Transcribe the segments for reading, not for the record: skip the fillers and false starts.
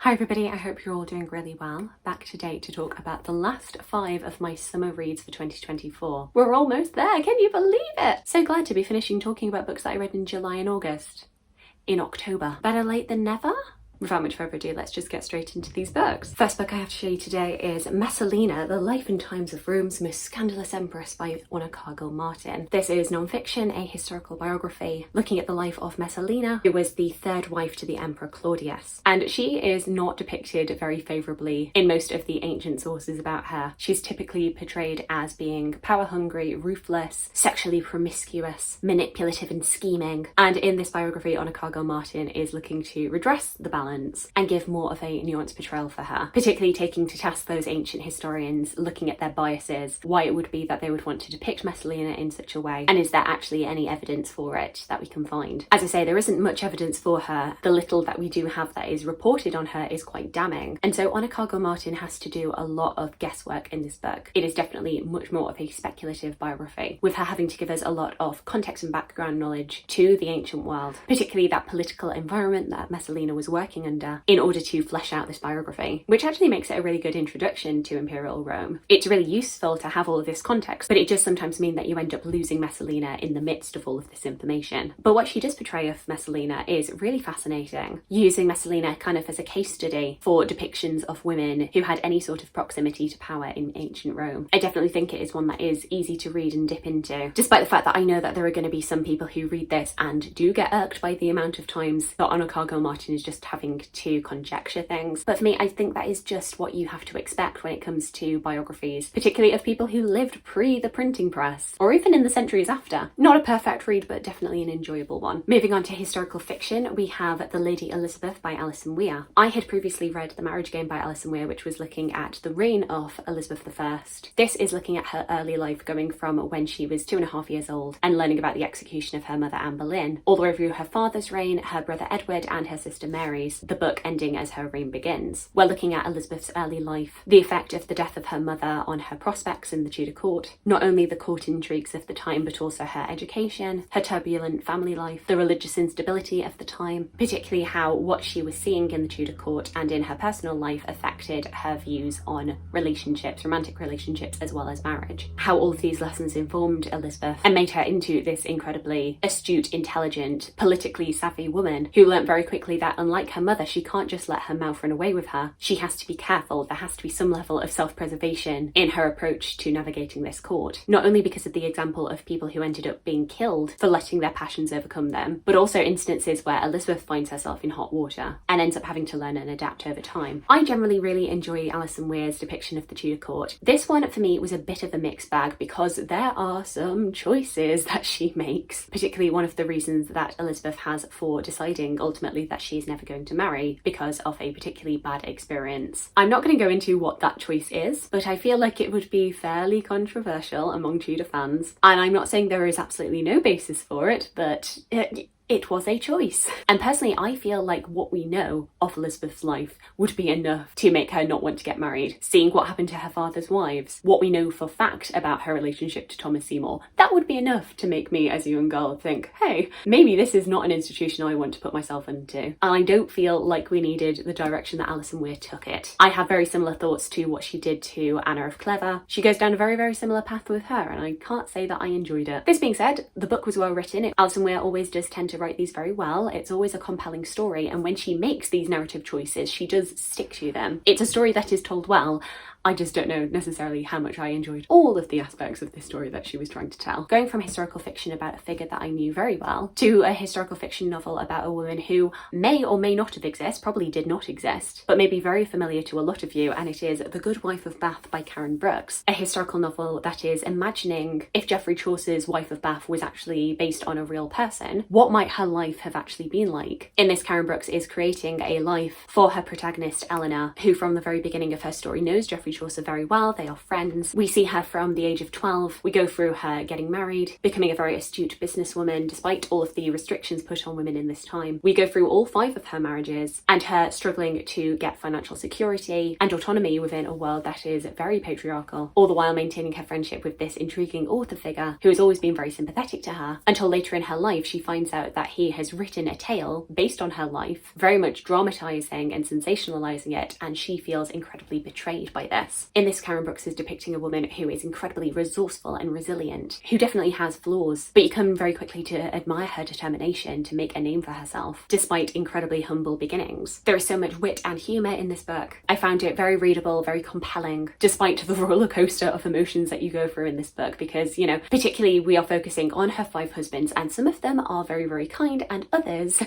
Hi everybody, I hope you're all doing really well. Back today to talk about the last 5 of my summer reads for 2024. We're almost there, can you believe it? So glad to be finishing talking about books that I read in July and August. In October. Better late than never? Without much further ado, let's just get straight into these books. First book I have to show you today is Messalina, The Life and Times of Rome's Most Scandalous Empress by Cargill Martin. This is non-fiction, a historical biography looking at the life of Messalina, who was the third wife to the Emperor Claudius. And she is not depicted very favourably in most of the ancient sources about her. She's typically portrayed as being power-hungry, ruthless, sexually promiscuous, manipulative and scheming. And in this biography, Cargill Martin is looking to redress the balance and give more of a nuanced portrayal for her, particularly taking to task those ancient historians, looking at their biases, why it would be that they would want to depict Messalina in such a way, and is there actually any evidence for it that we can find. As I say, there isn't much evidence for her. The little that we do have that is reported on her is quite damning, and so Cargill Martin has to do a lot of guesswork in this book. It is definitely much more of a speculative biography, with her having to give us a lot of context and background knowledge to the ancient world, particularly that political environment that Messalina was working under, in order to flesh out this biography, which actually makes it a really good introduction to Imperial Rome. It's really useful to have all of this context, but it does sometimes mean that you end up losing Messalina in the midst of all of this information. But what she does portray of Messalina is really fascinating, using Messalina kind of as a case study for depictions of women who had any sort of proximity to power in ancient Rome. I definitely think it is one that is easy to read and dip into, despite the fact that I know that there are going to be some people who read this and do get irked by the amount of times that Cargill Martin is just having to conjecture things. But for me, I think that is just what you have to expect when it comes to biographies, particularly of people who lived pre the printing press, or even in the centuries after. Not a perfect read, but definitely an enjoyable one. Moving on to historical fiction, we have The Lady Elizabeth by Alison Weir. I had previously read The Marriage Game by Alison Weir, which was looking at the reign of Elizabeth I. This is looking at her early life, going from when she was 2.5 years old and learning about the execution of her mother Anne Boleyn, all the way through her father's reign, her brother Edward and her sister Mary's, the book ending as her reign begins. We're looking at Elizabeth's early life, the effect of the death of her mother on her prospects in the Tudor court, not only the court intrigues of the time but also her education, her turbulent family life, the religious instability of the time, particularly how what she was seeing in the Tudor court and in her personal life affected her views on relationships, romantic relationships as well as marriage. How all of these lessons informed Elizabeth and made her into this incredibly astute, intelligent, politically savvy woman who learnt very quickly that unlike her mother, she can't just let her mouth run away with her. She has to be careful. There has to be some level of self-preservation in her approach to navigating this court. Not only because of the example of people who ended up being killed for letting their passions overcome them, but also instances where Elizabeth finds herself in hot water and ends up having to learn and adapt over time. I generally really enjoy Alison Weir's depiction of the Tudor court. This one for me was a bit of a mixed bag because there are some choices that she makes, particularly one of the reasons that Elizabeth has for deciding ultimately that she's never going to marry because of a particularly bad experience. I'm not going to go into what that choice is, but I feel like it would be fairly controversial among Tudor fans. And I'm not saying there is absolutely no basis for it, but it was a choice. And personally, I feel like what we know of Elizabeth's life would be enough to make her not want to get married. Seeing what happened to her father's wives, what we know for fact about her relationship to Thomas Seymour, that would be enough to make me as a young girl think, hey, maybe this is not an institution I want to put myself into. And I don't feel like we needed the direction that Alison Weir took it. I have very similar thoughts to what she did to Anna of Clever. She goes down a very, very similar path with her, and I can't say that I enjoyed it. This being said, the book was well written. Alison Weir always does tend to write these very well. It's always a compelling story, and when she makes these narrative choices, she does stick to them. It's a story that is told well. I just don't know necessarily how much I enjoyed all of the aspects of this story that she was trying to tell. Going from historical fiction about a figure that I knew very well to a historical fiction novel about a woman who may or may not have existed, probably did not exist, but may be very familiar to a lot of you, and it is The Good Wife of Bath by Karen Brooks, a historical novel that is imagining if Geoffrey Chaucer's Wife of Bath was actually based on a real person, what might her life have actually been like? In this, Karen Brooks is creating a life for her protagonist Eleanor, who from the very beginning of her story knows Geoffrey Chaucer very well. They are friends. We see her from the age of 12. We go through her getting married, becoming a very astute businesswoman despite all of the restrictions put on women in this time. We go through all 5 of her marriages and her struggling to get financial security and autonomy within a world that is very patriarchal, all the while maintaining her friendship with this intriguing author figure who has always been very sympathetic to her, until later in her life she finds out that he has written a tale based on her life, very much dramatizing and sensationalizing it, and she feels incredibly betrayed by this. In this, Karen Brooks is depicting a woman who is incredibly resourceful and resilient, who definitely has flaws, but you come very quickly to admire her determination to make a name for herself, despite incredibly humble beginnings. There is so much wit and humour in this book. I found it very readable, very compelling, despite the roller coaster of emotions that you go through in this book, because, you know, particularly we are focusing on her 5 husbands, and some of them are very, very kind, and others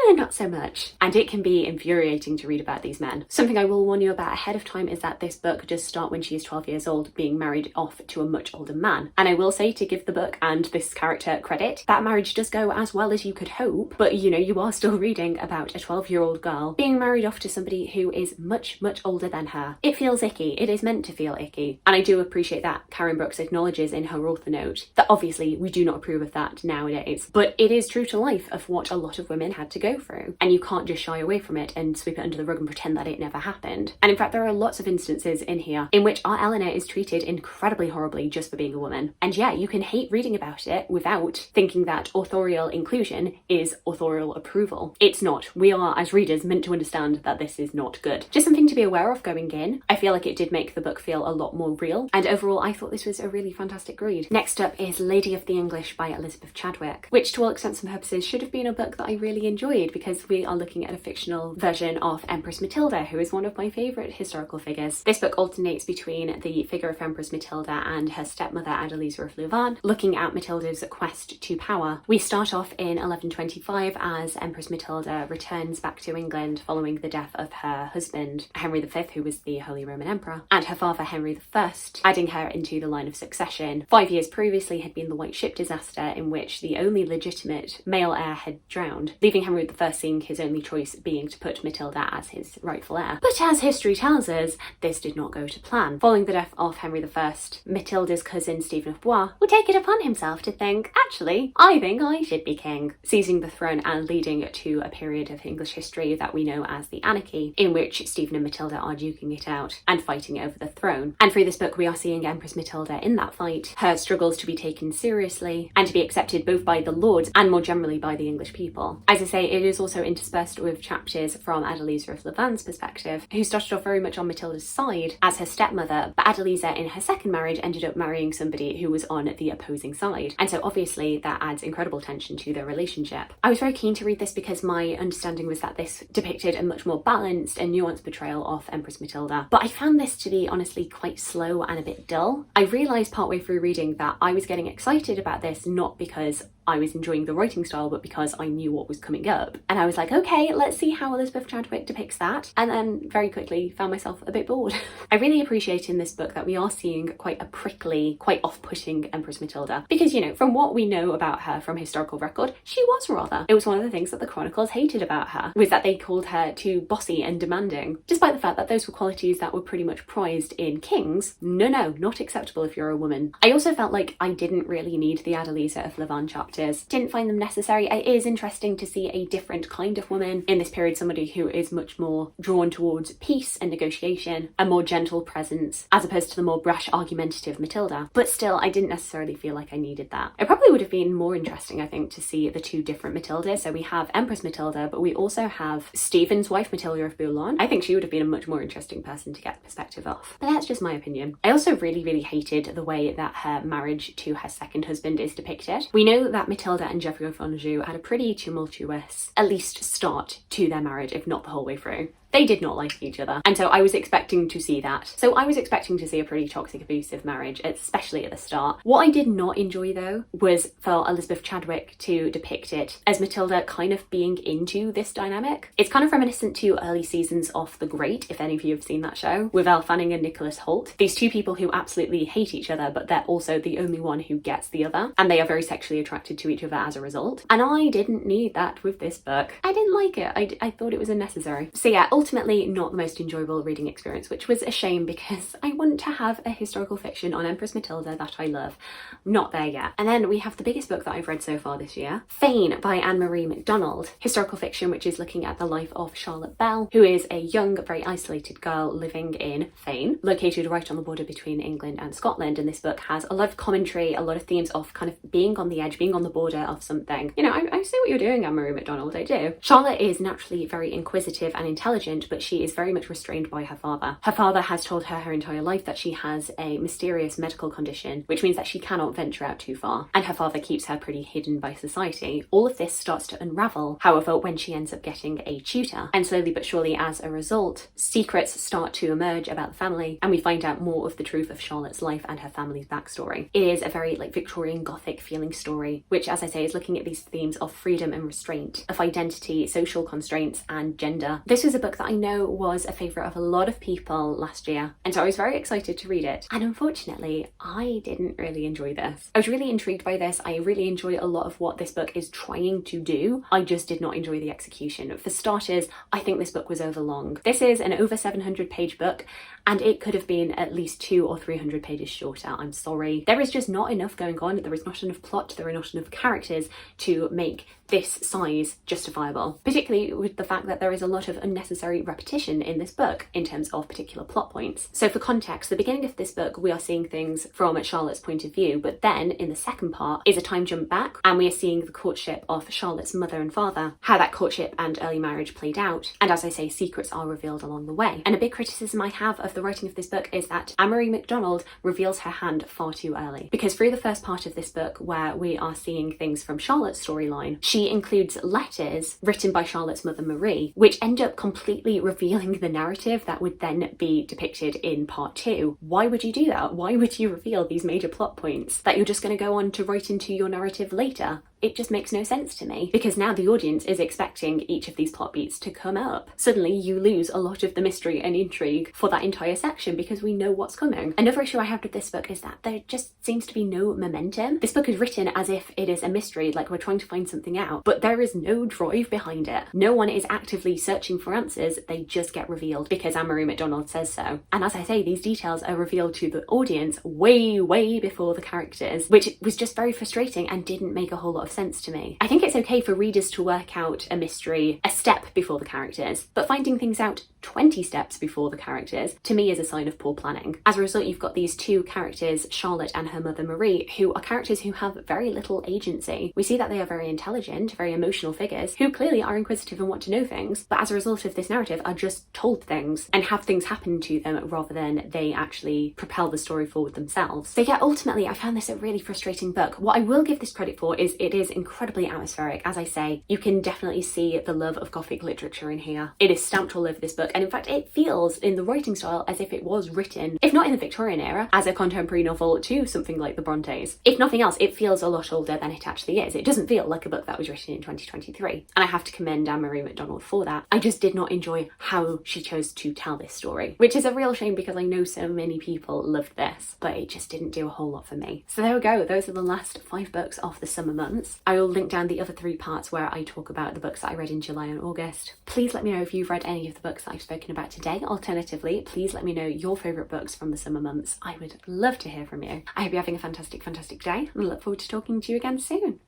not so much. And it can be infuriating to read about these men. Something I will warn you about ahead of time is that this book does start when she is 12 years old, being married off to a much older man. And I will say, to give the book and this character credit, that marriage does go as well as you could hope, but you know, you are still reading about a 12-year-old girl being married off to somebody who is much, much older than her. It feels icky. It is meant to feel icky. And I do appreciate that Karen Brooks acknowledges in her author note that obviously we do not approve of that nowadays, but it is true to life of what a lot of women had to go through, and you can't just shy away from it and sweep it under the rug and pretend that it never happened. And in fact, there are lots of instances in here in which our Eleanor is treated incredibly horribly just for being a woman. And yeah, you can hate reading about it without thinking that authorial inclusion is authorial approval. It's not. We are, as readers, meant to understand that this is not good. Just something to be aware of going in. I feel like it did make the book feel a lot more real, and overall I thought this was a really fantastic read. Next up is Lady of the English by Elizabeth Chadwick, which to all extents and purposes should have been a book that I really enjoyed, because we are looking at a fictional version of Empress Matilda, who is one of my favourite historical figures. This book alternates between the figure of Empress Matilda and her stepmother Adeliza of Louvain, looking at Matilda's quest to power. We start off in 1125 as Empress Matilda returns back to England following the death of her husband Henry V, who was the Holy Roman Emperor, and her father Henry I, adding her into the line of succession. 5 years previously had been the White Ship disaster, in which the only legitimate male heir had drowned, leaving Henry I seeing his only choice being to put Matilda as his rightful heir. But as history tells us, this did not go to plan. Following the death of Henry I, Matilda's cousin Stephen of Blois would take it upon himself to think, actually, I think I should be king, seizing the throne and leading to a period of English history that we know as the Anarchy, in which Stephen and Matilda are duking it out and fighting over the throne. And through this book we are seeing Empress Matilda in that fight, her struggles to be taken seriously and to be accepted both by the lords and more generally by the English people. As I say, it is also interspersed with chapters from Adeliza of Louvain's perspective, who started off very much on Matilda's side as her stepmother, but Adeliza in her second marriage ended up marrying somebody who was on the opposing side, and so obviously that adds incredible tension to their relationship. I was very keen to read this because my understanding was that this depicted a much more balanced and nuanced portrayal of Empress Matilda, but I found this to be honestly quite slow and a bit dull. I realised partway through reading that I was getting excited about this not because I was enjoying the writing style, but because I knew what was coming up. And I was like, okay, let's see how Elizabeth Chadwick depicts that. And then very quickly found myself a bit bored. I really appreciate in this book that we are seeing quite a prickly, quite off-putting Empress Matilda. Because, you know, from what we know about her from historical record, she was rather. It was one of the things that the chronicles hated about her, was that they called her too bossy and demanding, despite the fact that those were qualities that were pretty much prized in kings. No, not acceptable if you're a woman. I also felt like I didn't really need the Adeliza of Louvain chapters. Didn't find them necessary. It is interesting to see a different kind of woman in this period, somebody who is much more drawn towards peace and negotiation, a more gentle presence, as opposed to the more brash, argumentative Matilda. But still, I didn't necessarily feel like I needed that. It probably would have been more interesting, I think, to see the two different Matildas. So we have Empress Matilda, but we also have Stephen's wife, Matilda of Boulogne. I think she would have been a much more interesting person to get perspective of. But that's just my opinion. I also really hated the way that her marriage to her second husband is depicted. We know that Matilda and Geoffrey of Anjou had a pretty tumultuous, at least start to their marriage, if not the whole way through. They did not like each other, and so I was expecting to see that. So I was expecting to see a pretty toxic, abusive marriage, especially at the start. What I did not enjoy, though, was for Elizabeth Chadwick to depict it as Matilda kind of being into this dynamic. It's kind of reminiscent to early seasons of The Great, if any of you have seen that show, with Elle Fanning and Nicholas Hoult. These two people who absolutely hate each other, but they're also the only one who gets the other, and they are very sexually attracted to each other as a result. And I didn't need that with this book. I didn't like it. I thought it was unnecessary. So yeah, ultimately ultimately not the most enjoyable reading experience, which was a shame because I want to have a historical fiction on Empress Matilda that I love. Not there yet. And then we have the biggest book that I've read so far this year, Feain by Anne-Marie MacDonald, historical fiction which is looking at the life of Charlotte Bell, who is a young, very isolated girl living in Feain, located right on the border between England and Scotland. And this book has a lot of commentary, a lot of themes of kind of being on the edge, being on the border of something. You know, I see what you're doing, Anne-Marie MacDonald, I do. Charlotte is naturally very inquisitive and intelligent, but she is very much restrained by her father. Her father has told her entire life that she has a mysterious medical condition, which means that she cannot venture out too far, and her father keeps her pretty hidden by society. All of this starts to unravel, however, when she ends up getting a tutor, and slowly but surely as a result, secrets start to emerge about the family, and we find out more of the truth of Charlotte's life and her family's backstory. It is a very like Victorian Gothic feeling story, which, as I say, is looking at these themes of freedom and restraint, of identity, social constraints, and gender. This was a book that I know was a favourite of a lot of people last year, and so I was very excited to read it. And unfortunately, I didn't really enjoy this. I was really intrigued by this. I really enjoy a lot of what this book is trying to do. I just did not enjoy the execution. For starters, I think this book was overlong. This is an over 700 page book, and it could have been at least 200 or 300 pages shorter. I'm sorry. There is just not enough going on. There is not enough plot. There are not enough characters to make this size justifiable, particularly with the fact that there is a lot of unnecessary repetition in this book in terms of particular plot points. So for context, the beginning of this book, we are seeing things from Charlotte's point of view, but then in the second part is a time jump back, and we are seeing the courtship of Charlotte's mother and father, how that courtship and early marriage played out, and as I say, secrets are revealed along the way. And a big criticism I have of the writing of this book is that Anne-Marie MacDonald reveals her hand far too early, because through the first part of this book, where we are seeing things from Charlotte's storyline, she includes letters written by Charlotte's mother Marie, which end up completely revealing the narrative that would then be depicted in part 2. Why would you do that? Why would you reveal these major plot points that you're just going to go on to write into your narrative later? It just makes no sense to me, because now the audience is expecting each of these plot beats to come up. Suddenly you lose a lot of the mystery and intrigue for that entire section because we know what's coming. Another issue I have with this book is that there just seems to be no momentum. This book is written as if it is a mystery, like we're trying to find something out, but there is no drive behind it. No one is actively searching for answers, they just get revealed because Anne-Marie MacDonald says so. And as I say, these details are revealed to the audience way before the characters, which was just very frustrating and didn't make a whole lot of sense to me. I think it's okay for readers to work out a mystery a step before the characters, but finding things out 20 steps before the characters, to me, is a sign of poor planning. As a result, you've got these two characters, Charlotte and her mother Marie, who are characters who have very little agency. We see that they are very intelligent, very emotional figures, who clearly are inquisitive and want to know things, but as a result of this narrative are just told things and have things happen to them rather than they actually propel the story forward themselves. So yeah, ultimately I found this a really frustrating book. What I will give this credit for is it is incredibly atmospheric. As I say, you can definitely see the love of Gothic literature in here. It is stamped all over this book, and in fact it feels in the writing style as if it was written, if not in the Victorian era, as a contemporary novel to something like the Brontes. If nothing else, it feels a lot older than it actually is. It doesn't feel like a book that was written in 2023, and I have to commend Anne-Marie MacDonald for that. I just did not enjoy how she chose to tell this story, which is a real shame because I know so many people loved this, but it just didn't do a whole lot for me. So there we go, those are the last 5 books of the summer months. I will link down the other 3 parts where I talk about the books that I read in July and August. Please let me know if you've read any of the books that I've spoken about today. Alternatively, please let me know your favourite books from the summer months. I would love to hear from you. I hope you're having a fantastic day, and I look forward to talking to you again soon.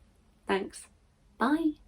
Thanks. Bye.